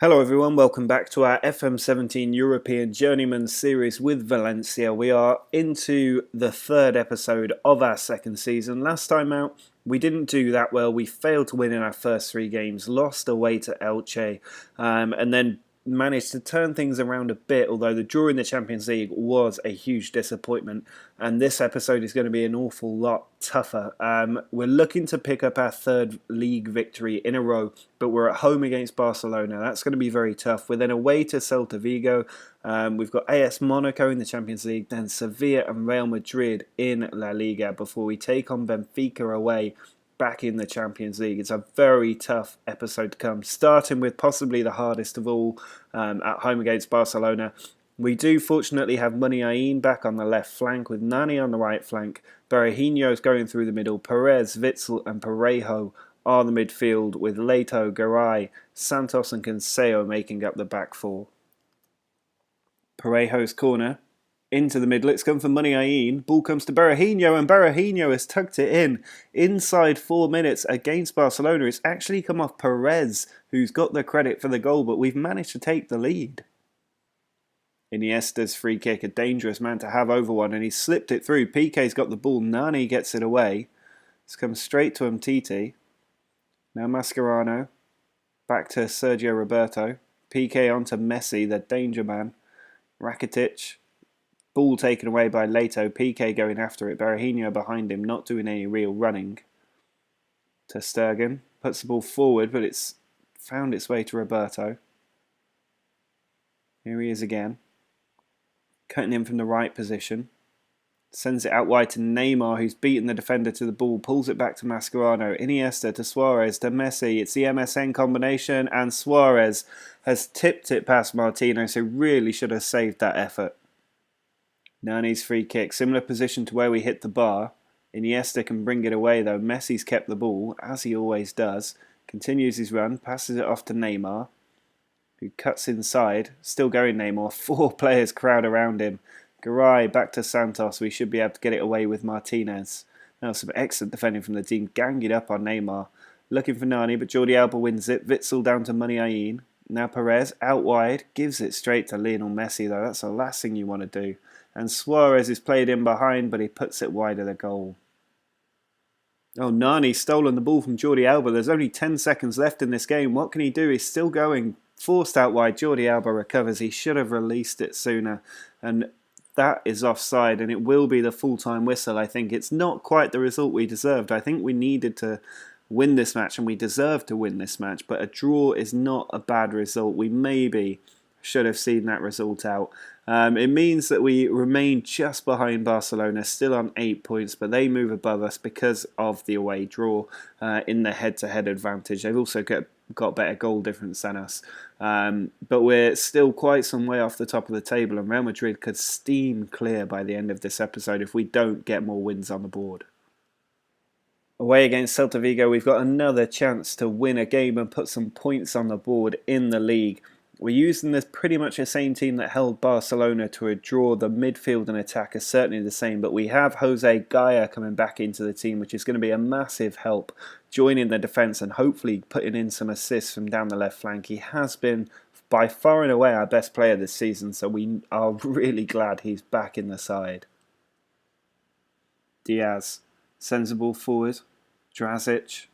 Hello everyone, welcome back to our FM17 European Journeyman series with Valencia. We are into the third episode of our second season. Last time out, we didn't do that well. We failed to win in our first three games, lost away to Elche, and then managed to turn things around a bit, although the draw in the Champions League was a huge disappointment. And this episode is going to be an awful lot tougher. We're looking to pick up our third league victory in a row, but we're at home against Barcelona. That's going to be very tough. We're then away to Celta Vigo. We've got AS Monaco in the Champions League, then Sevilla and Real Madrid in La Liga before we take on Benfica away back in the Champions League. It's a very tough episode to come, starting with possibly the hardest of all at home against Barcelona. We do fortunately have Muniain back on the left flank with Nani on the right flank. Berahino's going through the middle. Perez, Witsel and Parejo are the midfield with Leto, Garay, Santos and Cancelo making up the back four. Parejo's corner into the middle, it's come for Muniain. Ball comes to Berahino and Berahino has tucked it in. Inside 4 minutes against Barcelona, it's actually come off Perez, who's got the credit for the goal, but we've managed to take the lead. Iniesta's free kick, a dangerous man to have over one, and he's slipped it through. Piqué's got the ball, Nani gets it away. It's come straight to Umtiti. Now Mascherano, back to Sergio Roberto. Piqué onto Messi, the danger man. Rakitic, ball taken away by Leto. Piqué going after it. Berahino behind him, not doing any real running. To Sturgeon, puts the ball forward, but it's found its way to Roberto. Here he is again. Cutting in from the right position. Sends it out wide to Neymar, who's beaten the defender to the ball. Pulls it back to Mascherano. Iniesta to Suarez to Messi. It's the MSN combination, and Suarez has tipped it past Martino, so really should have saved that effort. Nani's free kick, similar position to where we hit the bar. Iniesta can bring it away though. Messi's kept the ball, as he always does. Continues his run, passes it off to Neymar, who cuts inside. Still going Neymar, 4 players crowd around him. Garay back to Santos, we should be able to get it away with Martinez. Now some excellent defending from the team, ganging up on Neymar. Looking for Nani, but Jordi Alba wins it. Witsel down to Muniain. Now Perez, out wide, gives it straight to Lionel Messi though. That's the last thing you want to do. And Suarez is played in behind, but he puts it wide of the goal. Oh, Nani's stolen the ball from Jordi Alba. There's only 10 seconds left in this game. What can he do? He's still going. Forced out wide. Jordi Alba recovers. He should have released it sooner. And that is offside, and it will be the full-time whistle, I think. It's not quite the result we deserved. I think we needed to win this match, and we deserved to win this match. But a draw is not a bad result. We maybe should have seen that result out. It means that we remain just behind Barcelona, still on 8 points, but they move above us because of the away draw in the head-to-head advantage. They've also got better goal difference than us. But we're still quite some way off the top of the table, and Real Madrid could steam clear by the end of this episode if we don't get more wins on the board. Away against Celta Vigo, we've got another chance to win a game and put some points on the board in the league. We're using this pretty much the same team that held Barcelona to a draw. The midfield and attack are certainly the same, but we have Jose Gaya coming back into the team, which is going to be a massive help, joining the defence and hopefully putting in some assists from down the left flank. He has been by far and away our best player this season, so we are really glad he's back in the side. Diaz sends the ball forward. Drazic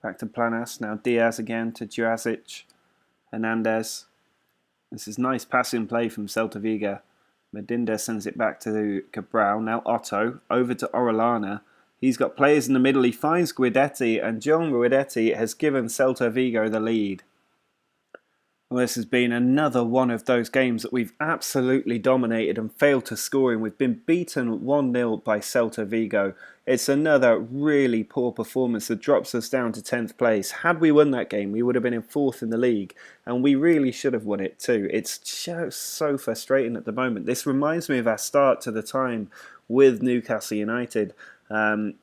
back to Planas. Now Diaz again to Drazic. Hernandez. This is nice passing play from Celta Vigo. Medinda sends it back to Cabral. Now Otto over to Orellana. He's got players in the middle. He finds Guidetti, and John Guidetti has given Celta Vigo the lead. Well, this has been another one of those games that we've absolutely dominated and failed to score in. We've been beaten 1-0 by Celta Vigo. It's another really poor performance that drops us down to 10th place. Had we won that game, we would have been in 4th in the league, and we really should have won it too. It's just so frustrating at the moment. This reminds me of our start to the time with Newcastle United,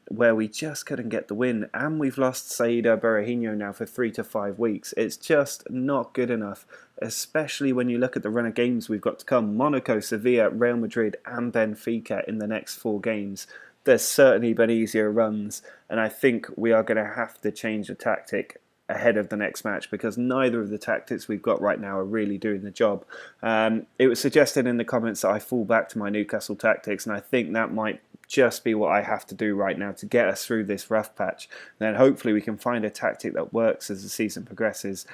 where we just couldn't get the win, and we've lost Saida Berahino now for 3 to 5 weeks. It's just not good enough, especially when you look at the run of games we've got to come. Monaco, Sevilla, Real Madrid and Benfica in the next 4 games. There's certainly been easier runs, and I think we are going to have to change the tactic ahead of the next match, because neither of the tactics we've got right now are really doing the job. It was suggested in the comments that I fall back to my Newcastle tactics, and I think that might just be what I have to do right now to get us through this rough patch. Then hopefully we can find a tactic that works as the season progresses.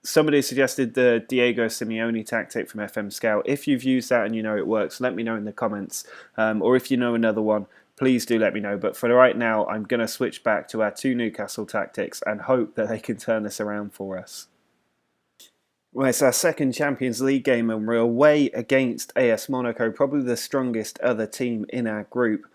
Somebody suggested the Diego Simeone tactic from FM Scout. If you've used that and you know it works, let me know in the comments. Or if you know another one, please do let me know. But for right now, I'm going to switch back to our 2 Newcastle tactics and hope that they can turn this around for us. Well, it's our second Champions League game and we're away against AS Monaco, probably the strongest other team in our group.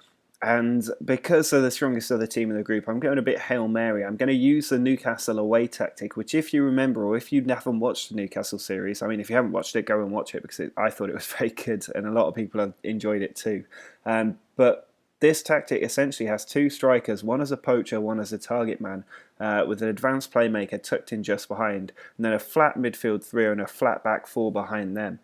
And because they're the strongest other team in the group, I'm going a bit Hail Mary. I'm going to use the Newcastle away tactic, which if you remember, or if you haven't watched the Newcastle series, I mean, if you haven't watched it, go and watch it, because I thought it was very good and a lot of people have enjoyed it too. But this tactic essentially has 2 strikers, one as a poacher, one as a target man, with an advanced playmaker tucked in just behind, and then a flat midfield 3 and a flat back 4 behind them.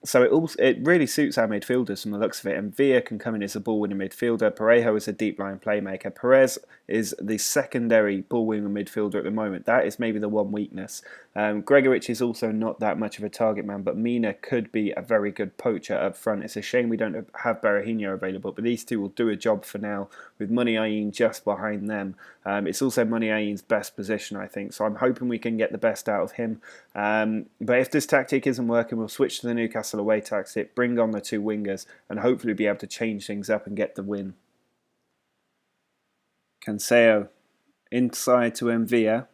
So it really suits our midfielders from the looks of it. And Villa can come in as a ball-winning midfielder. Parejo is a deep-line playmaker. Perez is the secondary ball-winning midfielder at the moment. That is maybe the one weakness. Gregoritsch is also not that much of a target man, but Mina could be a very good poacher up front. It's a shame we don't have Berahino available, but these 2 will do a job for now, with Muniain just behind them. It's also Muniain's best position, I think, so I'm hoping we can get the best out of him. But if this tactic isn't working, we'll switch to the Newcastle away tactic, bring on the 2 wingers, and hopefully be able to change things up and get the win. Cancelo inside to Mvia.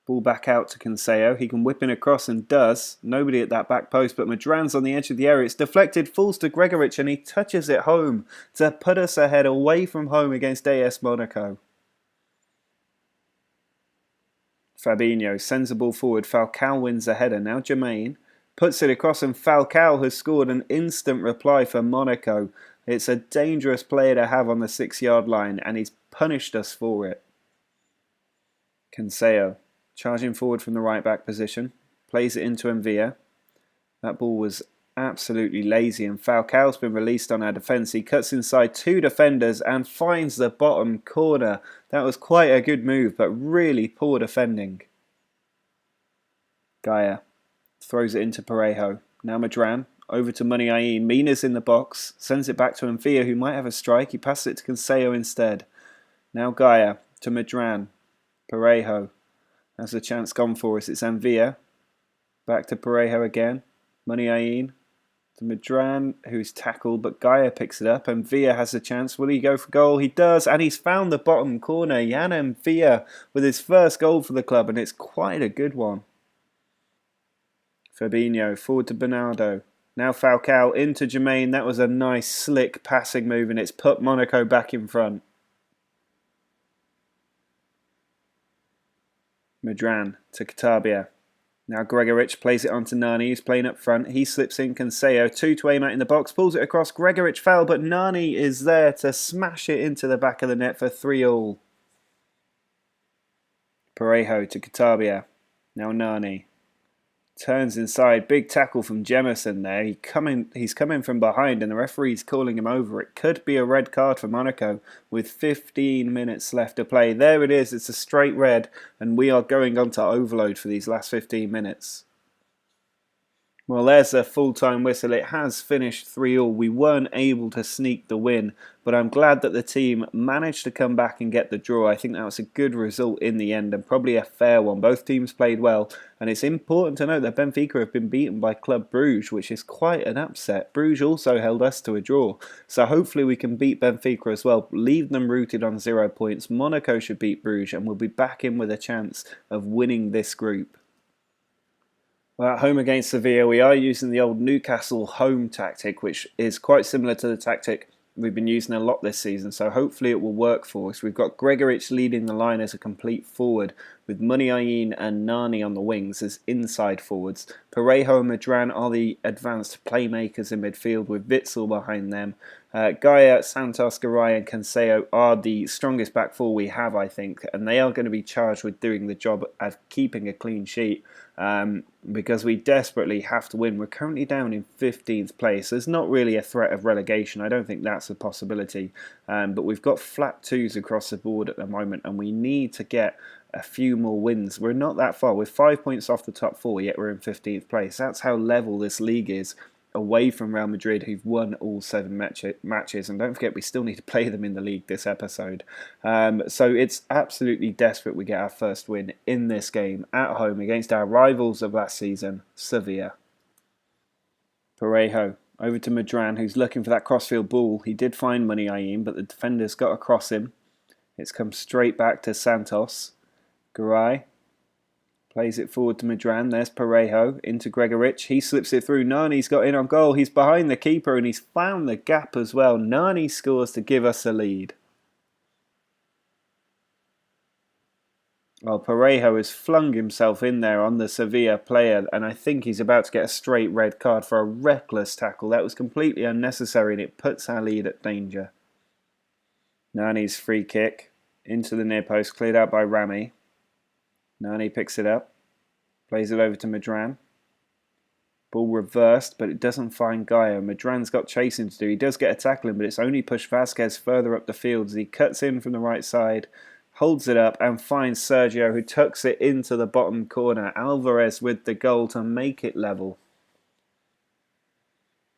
Ball back out to Cancelo. He can whip in across and does. Nobody at that back post, but Madran's on the edge of the area. It's deflected, falls to Gregoritsch, and he touches it home to put us ahead away from home against AS Monaco. Fabinho sends the ball forward. Falcao wins the header. Now Jermaine puts it across, and Falcao has scored an instant reply for Monaco. It's a dangerous player to have on the 6-yard line, and he's punished us for it. Cancelo charging forward from the right back position, plays it into Mvia. That ball was absolutely lazy, and Falcao's been released on our defence. He cuts inside 2 defenders and finds the bottom corner. That was quite a good move, but really poor defending. Gaia throws it into Parejo. Now Madran over to Muniain. Mina's in the box, sends it back to Mvia, who might have a strike. He passes it to Cancelo instead. Now Gaia to Madran. Parejo has the chance gone for us. It's Mvia. Back to Parejo again. Muniain to Madran, who's tackled, but Gaia picks it up. Mvia has a chance. Will he go for goal? He does, and he's found the bottom corner. Jan Mvia with his first goal for the club, and it's quite a good one. Fabinho forward to Bernardo. Now Falcao into Jermaine. That was a nice slick passing move, and it's put Monaco back in front. Madran to Katabia. Now Gregoritsch plays it on to Nani, who's playing up front. He slips in Cancelo, 2 to aim at in the box, pulls it across. Gregoritsch foul, but Nani is there to smash it into the back of the net for 3-3. Parejo to Katabia. Now Nani turns inside. Big tackle from Jemison there. He's coming from behind and the referee's calling him over. It could be a red card for Monaco with 15 minutes left to play. There it is. It's a straight red and we are going on to overload for these last 15 minutes. Well, there's a full-time whistle. It has finished 3-3. We weren't able to sneak the win, but I'm glad that the team managed to come back and get the draw. I think that was a good result in the end and probably a fair one. Both teams played well, and it's important to note that Benfica have been beaten by Club Brugge, which is quite an upset. Brugge also held us to a draw, so hopefully we can beat Benfica as well, leave them rooted on 0 points. Monaco should beat Brugge, and we'll be back in with a chance of winning this group. Well, at home against Sevilla, we are using the old Newcastle home tactic, which is quite similar to the tactic we've been using a lot this season, so hopefully it will work for us. We've got Gregoritsch leading the line as a complete forward, with Muniain and Nani on the wings as inside forwards. Parejo and Madran are the advanced playmakers in midfield, with Witsel behind them. Gaia, Santos, Garay and Cancelo are the strongest back four we have, I think, and they are going to be charged with doing the job of keeping a clean sheet because we desperately have to win. We're currently down in 15th place. There's not really a threat of relegation. I don't think that's a possibility, but we've got flat twos across the board at the moment, and we need to get a few more wins. We're not that far. We're 5 points off the top 4, yet we're in 15th place. That's how level this league is, away from Real Madrid, who've won all 7 matches. And don't forget, we still need to play them in the league this episode. So it's absolutely desperate we get our first win in this game at home against our rivals of last season, Sevilla. Parejo over to Madran, who's looking for that crossfield ball. He did find Muniain, but the defender's got across him. It's come straight back to Santos. Garay plays it forward to Madran. There's Parejo into Gregoric. He slips it through. Nani's got in on goal. He's behind the keeper and he's found the gap as well. Nani scores to give us a lead. Well, Parejo has flung himself in there on the Sevilla player, and I think he's about to get a straight red card for a reckless tackle. That was completely unnecessary, and it puts our lead at danger. Nani's free kick into the near post, cleared out by Rami. Nani picks it up, plays it over to Madran. Ball reversed, but it doesn't find Gaia. Madran's got chasing to do. He does get a tackle in, but it's only pushed Vasquez further up the field as he cuts in from the right side, holds it up and finds Sergio, who tucks it into the bottom corner. Alvarez with the goal to make it level.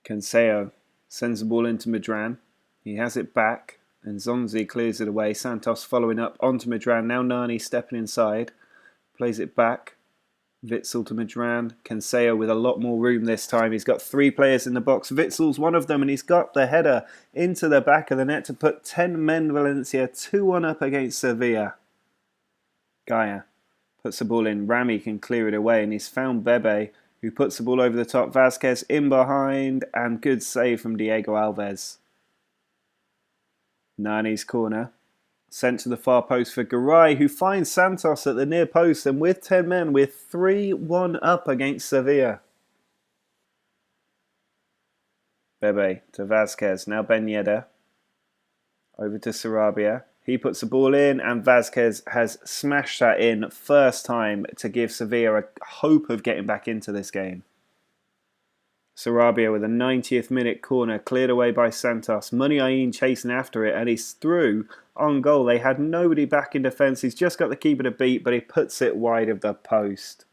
Cancelo sends the ball into Madran. He has it back and Zonzi clears it away. Santos following up onto Madran. Now Nani stepping inside. Plays it back. Witsel to Madran. Cancelo with a lot more room this time. He's got 3 players in the box. Witsel's one of them, and he's got the header into the back of the net to put 10 men Valencia 2-1 up against Sevilla. Gaia puts the ball in. Rami can clear it away, and he's found Bebe, who puts the ball over the top. Vasquez in behind, and good save from Diego Alves. Nani's corner. Sent to the far post for Garay, who finds Santos at the near post, and with 10 men, we're 3-1 up against Sevilla. Bebe to Vasquez, now Ben Yedder. Over to Sarabia. He puts the ball in, and Vasquez has smashed that in first time to give Sevilla a hope of getting back into this game. Sarabia with a 90th minute corner cleared away by Santos. Muniain chasing after it, and he's through on goal. They had nobody back in defence. He's just got the keeper to beat, but he puts it wide of the post.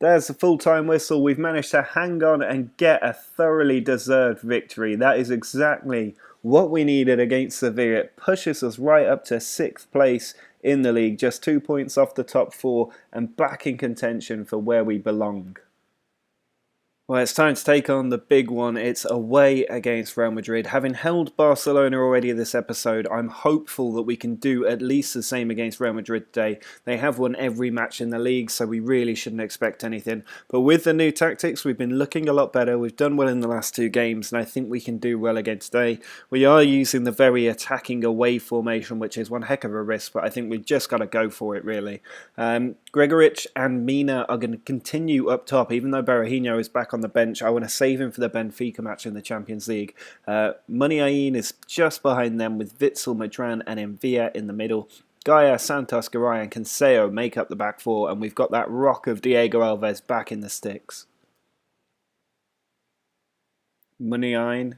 There's the full-time whistle. We've managed to hang on and get a thoroughly deserved victory. That is exactly what we needed against Sevilla. It pushes us right up to 6th place in the league, just 2 points off the top 4 and back in contention for where we belong. Well, it's time to take on the big one. It's away against Real Madrid. Having held Barcelona already this episode, I'm hopeful that we can do at least the same against Real Madrid today. They have won every match in the league, so we really shouldn't expect anything. But with the new tactics, we've been looking a lot better. We've done well in the last 2 games, and I think we can do well again today. We are using the very attacking away formation, which is one heck of a risk, but I think we've just got to go for it, really. Gregoric and Mina are going to continue up top, even though Berahino is back on the bench. I want to save him for the Benfica match in the Champions League. Muniain is just behind them with Witsel, Madran and Envia in the middle. Gaia, Santos, Garay and Cancelo make up the back 4, and we've got that rock of Diego Alves back in the sticks. Muniain,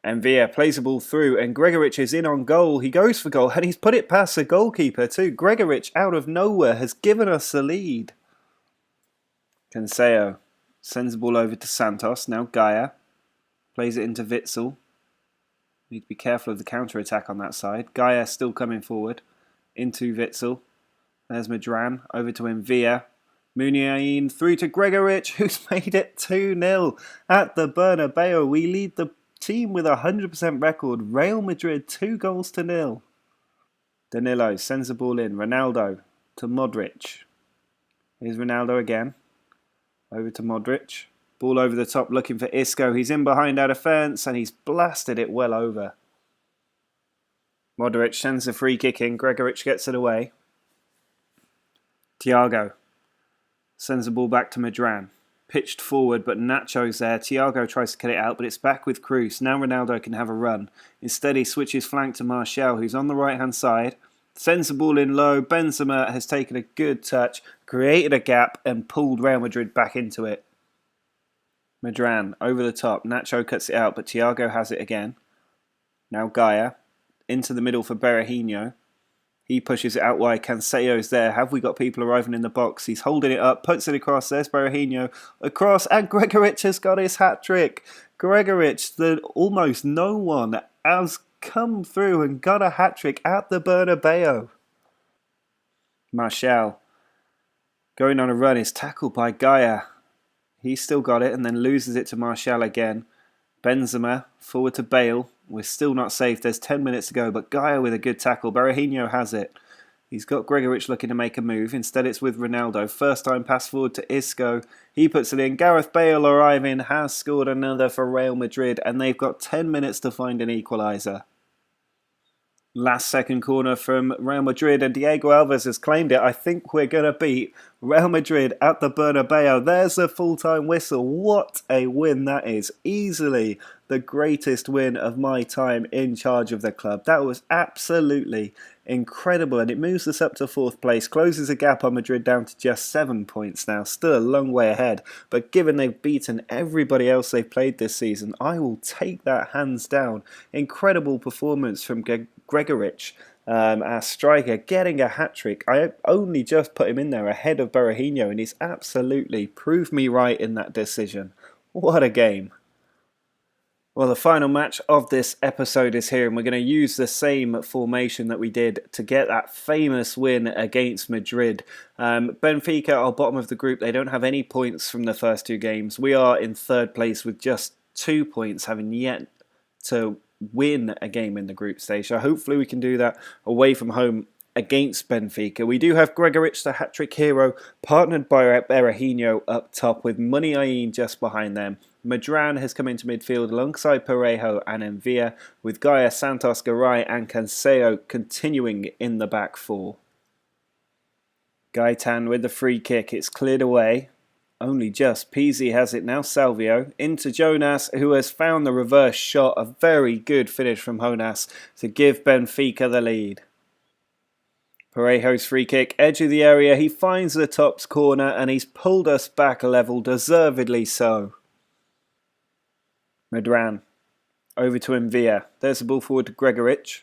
Envia plays the ball through, and Gregoric is in on goal. He goes for goal, and he's put it past the goalkeeper too. Gregoric, out of nowhere, has given us the lead. Cancelo sends the ball over to Santos. Now Gaia plays it into Witsel. Need to be careful of the counter-attack on that side. Gaia still coming forward into Witsel. There's Madran over to Envia. Muniain through to Gregoric, who's made it 2-0 at the Bernabeu. We lead the team with a 100% record. Real Madrid 2-0. Danilo sends the ball in. Ronaldo to Modric. Here's Ronaldo again. Over to Modric. Ball over the top looking for Isco. He's in behind our defence and he's blasted it well over. Modric sends a free kick in. Gregoric gets it away. Thiago sends the ball back to Madran. Pitched forward, but Nacho's there. Thiago tries to cut it out, but it's back with Cruz. Now Ronaldo can have a run. Instead, he switches flank to Martial, who's on the right-hand side. Sends the ball in low. Benzema has taken a good touch, created a gap, and pulled Real Madrid back into it. Madran over the top. Nacho cuts it out, but Thiago has it again. Now Gaia into the middle for Berahino. He pushes it out wide. Cancelo's there. Have we got people arriving in the box? He's holding it up, puts it across. There's Berahino across, and Gregoritsch has got his hat-trick. Gregoritsch, the almost no one, has come through and got a hat-trick at the Bernabeu. Martial going on a run is tackled by Gaia. He's still got it and then loses it to Martial again. Benzema forward to Bale. We're still not safe. There's 10 minutes to go, but Gaia with a good tackle. Berahino has it. He's got Gregoritsch looking to make a move. Instead, it's with Ronaldo. First time pass forward to Isco. He puts it in. Gareth Bale arriving, has scored another for Real Madrid, and they've got 10 minutes to find an equaliser. Last second corner from Real Madrid, and Diego Alves has claimed it. I think we're going to beat Real Madrid at the Bernabeu. There's a full-time whistle. What a win that is. Easily the greatest win of my time in charge of the club. That was absolutely incredible, and it moves us up to 4th place, closes a gap on Madrid down to just 7 points now. Still a long way ahead, but given they've beaten everybody else they've played this season, I will take that hands down. Incredible performance from Gregoritsch, our striker, getting a hat-trick. I only just put him in there ahead of Berahino, and he's absolutely proved me right in that decision. What a game. Well, the final match of this episode is here, and we're going to use the same formation that we did to get that famous win against Madrid. Benfica are bottom of the group. They don't have any points from the first 2 games. We are in 3rd place with just 2 points, having yet to win a game in the group stage. So hopefully we can do that away from home against Benfica. We do have Gregoritsch, the hat-trick hero, partnered by Berahino up top, with Muniain just behind them. Madran has come into midfield alongside Parejo and Envia, with Gaia, Santos, Garay and Cancelo continuing in the back 4. Gaetan with the free kick. It's cleared away. Only just. Pizzi has it now. Salvio into Jonas, who has found the reverse shot. A very good finish from Jonas to give Benfica the lead. Parejo's free kick, edge of the area. He finds the top corner and he's pulled us back a level, deservedly so. Madran over to Envia. There's the ball forward to Gregoritsch.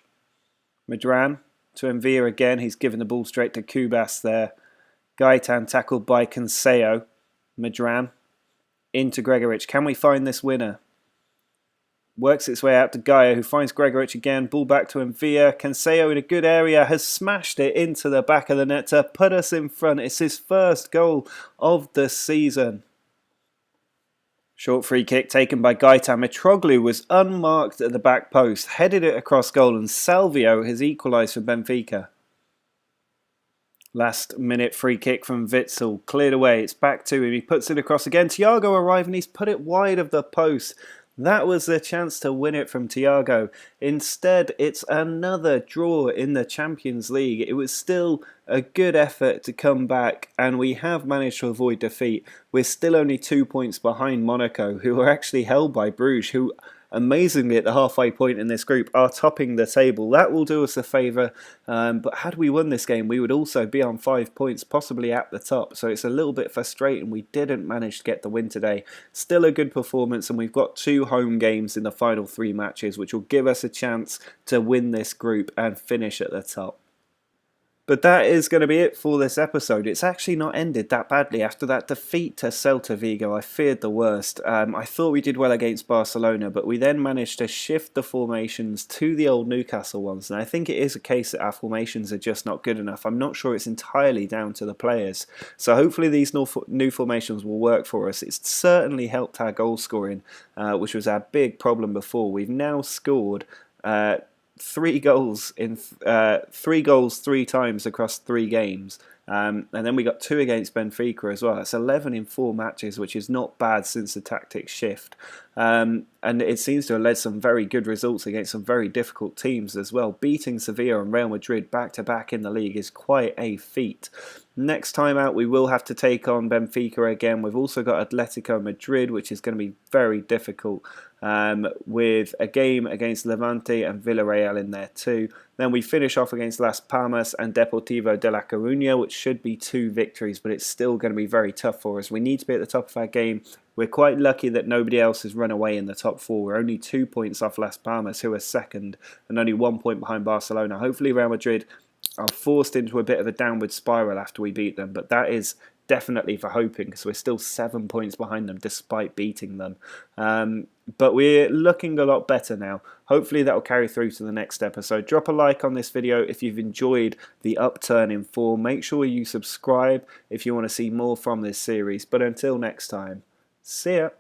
Madran to Envia again. He's given the ball straight to Kubas there. Gaetan tackled by Cancelo. Madran into Gregoritsch. Can we find this winner? Works its way out to Gaia, who finds Gregoritsch again. Ball back to Envia. Cancelo in a good area has smashed it into the back of the net to put us in front. It's his first goal of the season. Short free kick taken by Gaetan. Mitroglou was unmarked at the back post, headed it across goal, and Salvio has equalised for Benfica. Last minute free kick from Witsel, cleared away, it's back to him, he puts it across again. Thiago arrived and he's put it wide of the post. That was the chance to win it from Thiago. Instead, it's another draw in the Champions League. It was still a good effort to come back, and we have managed to avoid defeat. We're still only 2 points behind Monaco, who are actually held by Bruges, who amazingly at the halfway point in this group are topping the table. That will do us a favour, but had we won this game we would also be on 5 points, possibly at the top, so it's a little bit frustrating we didn't manage to get the win today. Still a good performance, and we've got 2 home games in the final 3 matches, which will give us a chance to win this group and finish at the top. But that is going to be it for this episode. It's actually not ended that badly. After that defeat to Celta Vigo, I feared the worst. I thought we did well against Barcelona, but we then managed to shift the formations to the old Newcastle ones. And I think it is a case that our formations are just not good enough. I'm not sure it's entirely down to the players. So hopefully these new formations will work for us. It's certainly helped our goal scoring, which was our big problem before. We've now scored 3 goals 3 times across 3 games, and then we got 2 against Benfica as well. That's 11 in 4 matches, which is not bad since the tactics shift, and it seems to have led some very good results against some very difficult teams as well. Beating Sevilla and Real Madrid back to back in the league is quite a feat. Next time out we will have to take on Benfica again. We've also got Atletico Madrid, which is going to be very difficult, with a game against Levante and Villarreal in there too. Then we finish off against Las Palmas and Deportivo de La Coruña, which should be 2 victories, but it's still going to be very tough for us. We need to be at the top of our game. We're quite lucky that nobody else has run away in the top 4. We're only 2 points off Las Palmas, who are second, and only 1 point behind Barcelona. Hopefully Real Madrid are forced into a bit of a downward spiral after we beat them, but that is definitely for hoping because we're still 7 points behind them despite beating them. But we're looking a lot better now. Hopefully that will carry through to the next episode. Drop a like on this video if you've enjoyed the upturn in form. Make sure you subscribe if you want to see more from this series. But until next time, see ya.